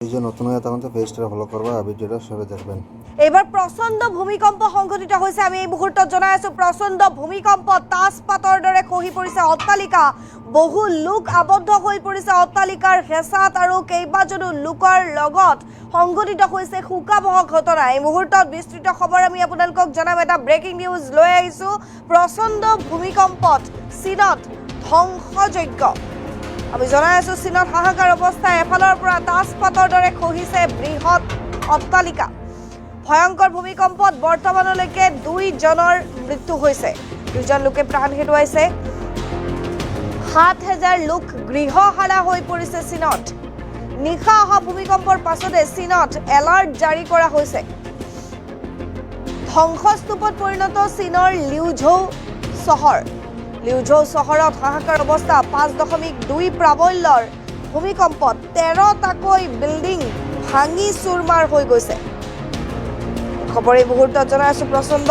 এই যে নতুন হয়ে তখন তো পেজটা ফলো কৰবা ভিডিওটা সবাই দেখবেন। এবাৰ প্ৰচণ্ড ভূমিকম্প সংঘটিত হৈছে। আমি এই মুহূৰ্তত জনাই আছো প্ৰচণ্ড ভূমিকম্প, তাজপাতৰ দৰে খহি পৰিছে অট্টালিকা। বহু লোক আবদ্ধ হৈ পৰিছে অট্টালিকাৰ হেঁচাত আৰু কেইবাজনো লোকৰ লগত সংঘটিত হৈছে শোকাবহ ঘটনা। এই মুহূৰ্তত বিস্তৃত খবৰ আমি আপোনালোকক জনাম। এটা ব্ৰেকিং নিউজ লৈ আহিছোঁ। প্ৰচণ্ড ভূমিকম্পত চীনত ধ্বংসযজ্ঞ। আমি জনাই আছো চীনত হাহাকাৰ অৱস্থা। এফালৰ পৰা তাজপাতৰ দৰে খহিছে বৃহৎ অট্টালিকা। ভয়ংকৰ ভূমিকম্পত বৰ্তমানলৈকে 2 জনৰ মৃত্যু হৈছে। 2জন লোকে প্ৰাণ হেৰুৱাইছে। 7,000 লোক গৃহহাৰা হৈ পৰিছে চীনত। নিশা অহা ভূমিকম্পৰ পাছতে চীনত এলাৰ্ট জাৰি কৰা হৈছে। ধ্বংসস্তূপত পৰিণত চীনৰ লিউঝৌ চহৰ। লিউঝৌ চহৰত হাহাকাৰ অৱস্থা। 5.2 প্ৰাবল্যৰ ভূমিকম্পত 13টাকৈ বিল্ডিং ভাঙি চুৰমাৰ হৈ গৈছে। খবৰ এই মুহূৰ্তত জনাই আছো প্ৰচণ্ড